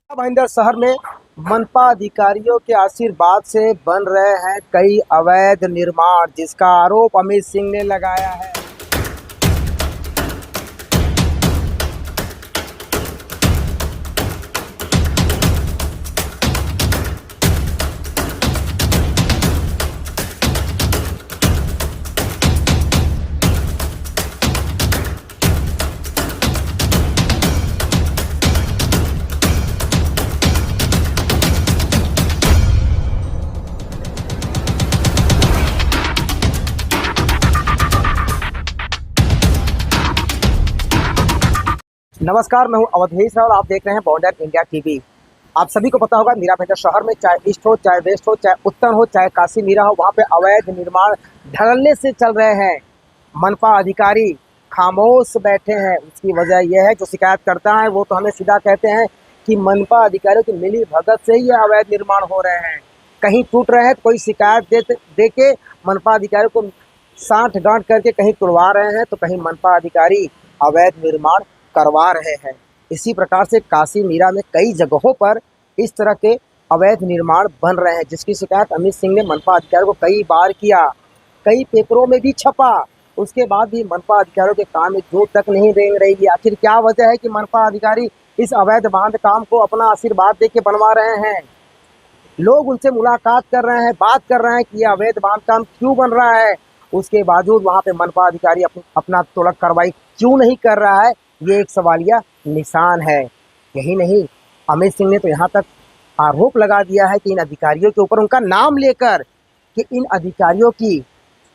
भाईंदर शहर में मनपा अधिकारियों के आशीर्वाद से बन रहे हैं कई अवैध निर्माण, जिसका आरोप अमित सिंह ने लगाया है। नमस्कार, मैं हूं अवधेश राव और आप देख रहे हैं बॉर्डर इंडिया टीवी। आप सभी को पता होगा, मीरा भाईंदर शहर में चाहे ईस्ट हो, चाहे वेस्ट हो, चाहे उत्तर हो, चाहे काशी मीरा हो, वहां पे अवैध निर्माण धड़ल्ले से चल रहे हैं। मनपा अधिकारी खामोश बैठे हैं। उसकी वजह यह है, जो शिकायत करता है वो तो हमें सीधा कहते हैं कि मनपा अधिकारियों की मिली भगत से ही ये अवैध निर्माण हो रहे हैं। कहीं टूट रहे हैं तो कोई शिकायत दे के मनपा अधिकारियों को साठ गांठ करके कहीं तुड़वा रहे हैं, तो कहीं मनपा अधिकारी अवैध निर्माण करवा रहे हैं। इसी प्रकार से काशी मीरा में कई जगहों पर इस तरह के अवैध निर्माण बन रहे हैं, जिसकी शिकायत अमित सिंह ने मनपा अधिकारियों को कई बार किया, कई पेपरों में भी छपा। उसके बाद भी मनपा अधिकारियों के काम में जो तक नहीं दे रही है। आखिर क्या वजह है कि मनपा अधिकारी इस अवैध बांध काम को अपना आशीर्वाद दे के बनवा रहे हैं? लोग उनसे मुलाकात कर रहे हैं, बात कर रहे हैं कि यह अवैध बांध काम क्यों बन रहा है। उसके बावजूद वहाँ पे मनपा अधिकारी अपना त्वरित कार्रवाई क्यों नहीं कर रहा है, ये एक सवालिया निशान है। यही नहीं, अमित सिंह ने तो यहाँ तक आरोप लगा दिया है कि इन अधिकारियों के ऊपर, उनका नाम लेकर, कि इन अधिकारियों की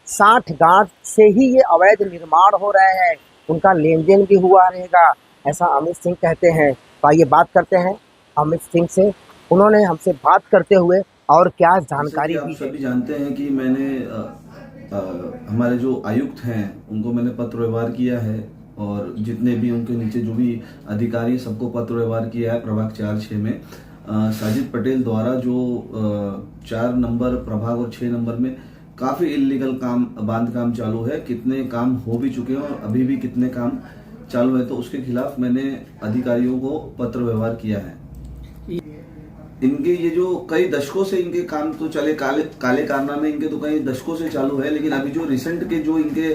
साठ गांठ से ही ये अवैध निर्माण हो रहे हैं, उनका लेन देन भी हुआ रहेगा, ऐसा अमित सिंह कहते हैं। तो आइए बात करते हैं अमित सिंह से। उन्होंने हमसे बात करते हुए और क्या जानकारी दी। आप सभी जानते हैं कि मैंने हमारे जो आयुक्त हैं उनको मैंने पत्र व्यवहार किया है, और जितने भी उनके नीचे जो भी अधिकारी सबको पत्र व्यवहार किया है। प्रभाग 4-6 में साजिद पटेल द्वारा जो 4 नंबर प्रभाग और 6 नंबर में काफी इल्लीगल काम, बांध काम चालू है। कितने काम हो भी चुके हैं और अभी भी कितने काम चालू है, तो उसके खिलाफ मैंने अधिकारियों को पत्र व्यवहार किया है। इनके ये जो कई दशकों से इनके काम तो चले, काले कारनामे इनके तो कई दशकों से चालू है, लेकिन अभी जो रिसेंट के जो इनके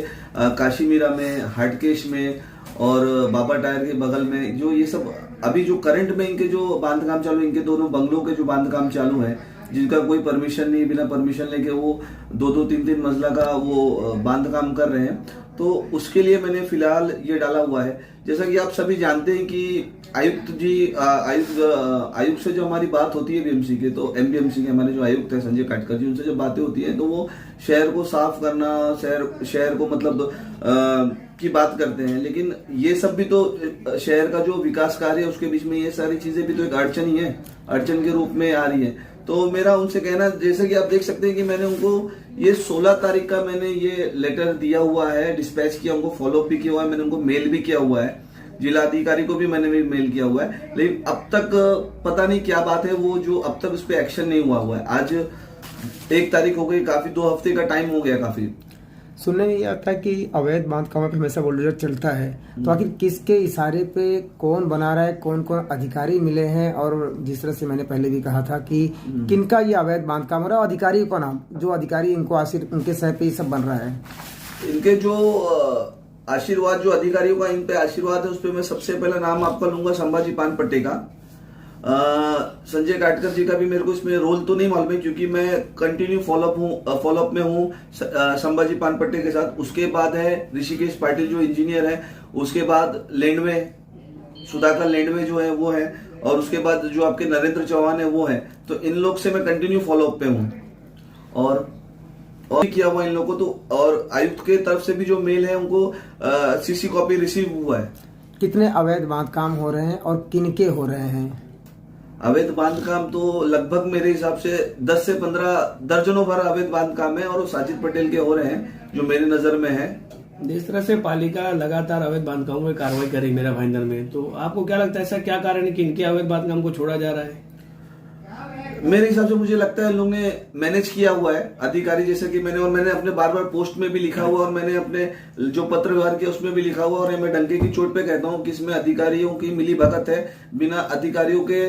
काशी मीरा में, हाटकेश में और बाबा टायर के बगल में जो ये सब अभी जो करंट में इनके जो बांध काम चालू है, इनके दोनों बंगलों के जो बांध काम चालू है, जिनका कोई परमिशन नहीं, बिना परमिशन लेके वो 2-2, 3-3 मंजिला का वो बांध काम कर रहे हैं। तो उसके लिए मैंने फिलहाल ये डाला हुआ है। जैसा कि आप सभी जानते हैं कि आयुक्त से जो हमारी बात होती है बीएमसी के, तो एमबीएमसी के हमारे जो आयुक्त है संजय काटकर जी, उनसे जब बातें होती है तो वो शहर को साफ करना, शहर को मतलब की बात करते हैं। लेकिन ये सब भी तो शहर का जो विकास कार्य है उसके बीच में ये सारी चीजें भी तो एक अड़चन ही है, अड़चन के रूप में आ रही है। तो मेरा उनसे कहना, जैसे कि आप देख सकते हैं कि मैंने उनको ये 16 तारीख का मैंने ये लेटर दिया हुआ है, डिस्पैच किया, उनको फॉलोअप भी किया हुआ है, मैंने उनको मेल भी किया हुआ है, जिला अधिकारी को भी मैंने भी मेल किया हुआ है। लेकिन अब तक पता नहीं क्या बात है, वो जो अब तक उस पर एक्शन नहीं हुआ है। आज 1 तारीख हो गई, काफी 2 हफ्ते का टाइम हो गया। काफी सुनने में ये आता है कि अवैध बांध कामों पे हमेशा बुलडोजर चलता है, तो आखिर किसके इशारे पे कौन बना रहा है, कौन कौन अधिकारी मिले हैं? और जिस तरह से मैंने पहले भी कहा था कि किनका ये अवैध बांध काम हो रहा है, अधिकारी का नाम, जो अधिकारी इनको उनके सह पे ये सब बन रहा है। इनके जो आशीर्वाद, जो अधिकारियों का इन पे आशीर्वाद है, उस पर मैं सबसे पहला नाम आपका लूंगा संभाजी पानपट्टे का। संजय काटकर जी का भी मेरे को इसमें रोल तो नहीं मालूम है, क्योंकि मैं कंटिन्यू फॉलोअप में हूँ संभाजी पानपट्टे के साथ। उसके बाद है ऋषिकेश पाटिल जो इंजीनियर है, उसके बाद लेंडवे सुधाकर लेंडवे जो है वो है, और उसके बाद जो आपके नरेंद्र चौहान है वो है। तो इन लोग से मैं कंटिन्यू फॉलोअप पे हूँ और किया हुआ इन लोगों को। तो और आयुक्त के तरफ से भी जो मेल है उनको सीसी कॉपी रिसीव हुआ है। कितने अवैध बांध काम हो रहे हैं और किनके हो रहे हैं? अवैध बांध काम तो लगभग मेरे हिसाब से 10 से 15 दर्जनों भर अवैध बांध काम है, और वो साजिद पटेल के हो रहे हैं जो मेरी नजर में है। जिस तरह से पालिका लगातार अवैध बांधकामों में कार्रवाई कर रही मेरा भाईंदर में, तो आपको क्या लगता है ऐसा क्या कारण है कि इनके अवैध बांधकाम को छोड़ा जा रहा है? मेरे हिसाब से मुझे लगता है इन लोगों ने मैनेज किया हुआ है अधिकारी, जैसे कि मैंने अपने बार बार पोस्ट में भी लिखा हुआ और मैंने अपने जो पत्र व्यवहार किया उसमें भी लिखा हुआ, और मैं डंके की चोट पे कहता हूँ कि इसमें अधिकारियों की मिली भगत है। बिना अधिकारियों के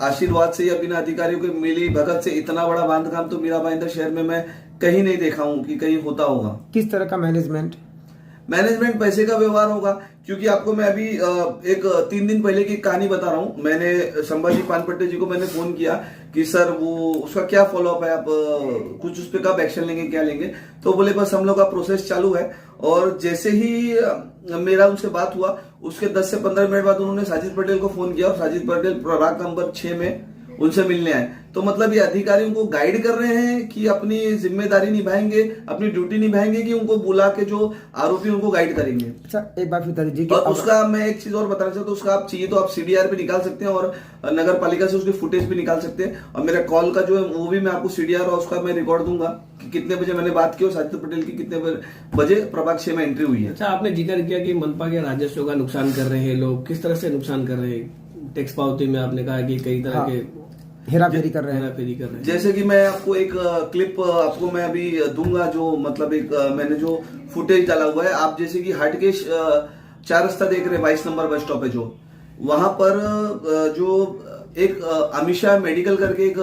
आशीर्वाद से या बिना अधिकारियों के मिली भगत से इतना बड़ा बांध काम तो मीरा भाईंदर शहर में मैं कहीं नहीं देखा हूँ कि कहीं होता होगा। किस तरह का मैनेजमेंट? पैसे का व्यवहार होगा, क्योंकि आपको मैं अभी एक 3 दिन पहले की कहानी बता रहा हूँ। मैंने संभाजी पानपट्टे जी को मैंने फोन किया कि सर वो उसका क्या फॉलोअप है, आप कुछ उस पर कब एक्शन लेंगे, क्या लेंगे? तो बोले बस हम लोग का प्रोसेस चालू है। और जैसे ही मेरा उनसे बात हुआ उसके 10 से 15 मिनट बाद उन्होंने साजिद पटेल को फोन किया और साजिद पटेल प्रभाग नंबर 6 में उनसे मिलने आए। तो मतलब ये अधिकारियों को गाइड कर रहे हैं कि अपनी जिम्मेदारी निभाएंगे, अपनी ड्यूटी निभाएंगे, कि उनको बुला के जो आरोपी उनको गाइड करेंगे। अच्छा, एक बात बता दीजिए कि और उसका मैं एक चीज और बताना चाहता हूँ, उसका आप चाहिए तो आप सीडीआर पे निकाल सकते हैं और नगर पालिका से उसकी फुटेज भी निकाल सकते हैं। और मेरा कॉल का जो है वो भी मैं आपको सीडीआर और उसका मैं रिकॉर्ड दूंगा कि कितने बजे मैंने बात की और साजिद पटेल की कितने बजे प्रभाग 6 में एंट्री हुई है। अच्छा, आपने जिक्र किया कि मनपा के राजस्व का नुकसान कर रहे हैं लोग, किस तरह से नुकसान कर रहे हैं? टैक्स पावती में आपने कहा कि कई तरह के हेराफेरी कर रहे हैं। जैसे कि मैं आपको एक क्लिप आपको मैं अभी दूंगा, जो मतलब एक मैंने जो फुटेज डाला हुआ है। आप जैसे कि हाटकेश 4 रास्ता देख रहे हैं, 22 नंबर बस स्टॉप है जो, वहां पर जो एक अमीशा मेडिकल करके एक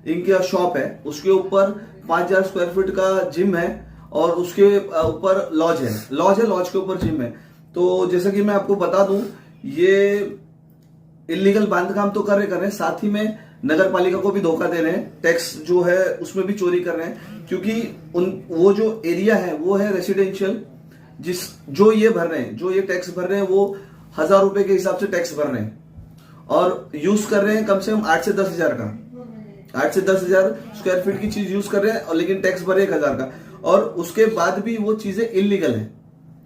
इनका शॉप है, उसके ऊपर 5000 स्क्वायर फीट का जिम है और उसके ऊपर लॉज है, लॉज के ऊपर जिम है। तो जैसा कि मैं आपको बता दूं, ये इलीगल बांध काम तो कर रहे हैं, साथ ही में नगर पालिका को भी धोखा दे रहे हैं, टैक्स जो है उसमें भी चोरी कर रहे हैं, क्योंकि वो जो एरिया है वो है रेसिडेंशियल, जो ये भर रहे हैं, जो ये टैक्स भर रहे हैं वो 1000 रुपए के हिसाब से टैक्स भर रहे हैं और यूज कर रहे हैं कम से कम 8 से 10 हजार का, 8 से 10 हजार स्क्वायर फीट की चीज यूज कर रहे हैं, और लेकिन टैक्स भरे 1000 का। और उसके बाद भी वो चीजें इलीगल है,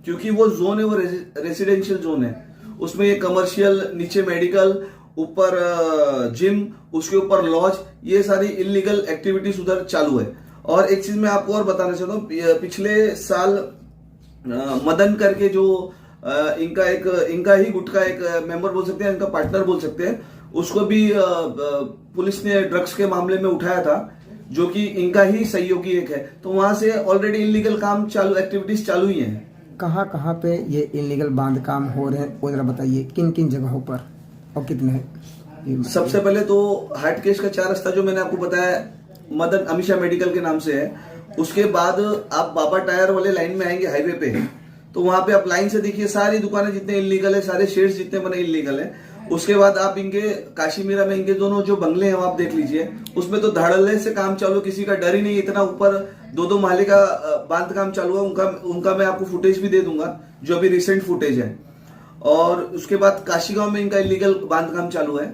क्योंकि वो जोन है वो रेसिडेंशियल जोन है, उसमें ये कमर्शियल, नीचे मेडिकल, ऊपर जिम, उसके ऊपर लॉज, ये सारी इलीगल एक्टिविटीज उधर चालू है। और एक चीज मैं आपको और बताना चाहता हूँ, पिछले साल मदन करके जो इनका ही गुट का एक मेंबर बोल सकते हैं, इनका पार्टनर बोल सकते हैं, उसको भी पुलिस ने ड्रग्स के मामले में उठाया था, जो कि इनका ही सहयोगी एक है। तो वहां से ऑलरेडी इलीगल काम चालू, एक्टिविटीज चालू ही है। कहाँ कहाँ पे ये इलीगल बांध काम हो रहे हैं, वो जरा बताइए, किन किन जगहों पर और कितने हैं? सबसे पहले तो हाटकेश का 4 रास्ता जो मैंने आपको बताया मदन अमीशा मेडिकल के नाम से है। उसके बाद आप बाबा टायर वाले लाइन में आएंगे हाईवे पे, तो वहां पे आप लाइन से देखिए सारी दुकानें जितने इलीगल है, सारे शेड्स जितने बने इलीगल है। उसके बाद आप इनके काशीमीरा में इनके दोनों जो बंगले हैं वो आप देख लीजिए, उसमें तो धड़ल्ले से काम चालू, किसी का डर ही नहीं, इतना ऊपर 2-2 माले का बांध काम चालू है। उनका मैं आपको फुटेज भी दे दूंगा, जो अभी रिसेंट फुटेज है। और उसके बाद काशीगांव में इनका इलीगल बांध काम चालू है।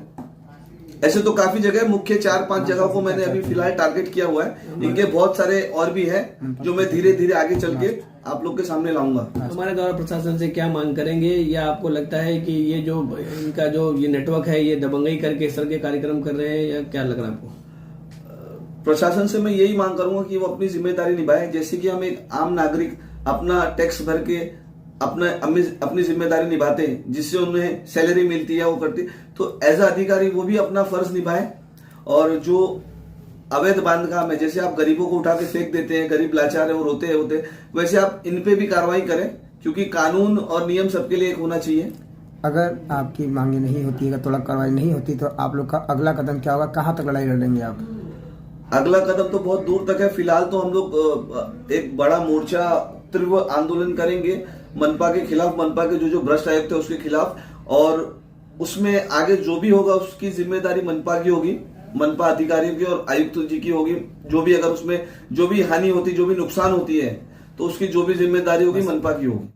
ऐसे तो काफी जगह, मुख्य 4-5 जगह को मैंने अभी फिलहाल टारगेट किया हुआ है। इनके बहुत सारे और भी है जो मैं धीरे धीरे आगे चल के आप लोग के सामने लाऊंगा। हमारे द्वारा प्रशासन से क्या मांग करेंगे, या आपको लगता है कि ये जो इनका जो ये नेटवर्क है ये दबंगई करके इस तरह के कार्यक्रम कर रहे हैं, या क्या लग रहा है आपको? प्रशासन से मैं यही मांग करूंगा कि वो अपनी जिम्मेदारी निभाए, जैसे कि हम एक आम नागरिक अपना टैक्स भर के अपनी जिम्मेदारी निभाते हैं, जिससे उन्हें सैलरी मिलती है, वो करती, तो एज अ अधिकारी वो भी अपना फर्ज निभाए। और जो अवैध बांध काम है, जैसे आप गरीबों को उठा के फेंक देते हैं, गरीब लाचार है और रोते होते, वैसे आप इन पे भी कार्रवाई करें, क्योंकि कानून और नियम सबके लिए एक होना चाहिए। अगर आपकी मांगे नहीं होती, अगर थोड़ा कार्रवाई नहीं होती, तो आप लोग का अगला कदम क्या होगा? कहाँ तक लड़ाई लड़ेंगे आप? अगला कदम तो बहुत दूर तक है। फिलहाल तो हम लोग एक बड़ा मोर्चा, तीव्र आंदोलन करेंगे मनपा के खिलाफ, मनपा के जो भ्रष्ट आयुक्त है उसके खिलाफ, और उसमें आगे जो भी होगा उसकी जिम्मेदारी मनपा की होगी, मनपा अधिकारियों की और आयुक्त जी की होगी। जो भी अगर उसमें जो भी हानि होती, जो भी नुकसान होती है, तो उसकी जो भी जिम्मेदारी होगी मनपा की होगी।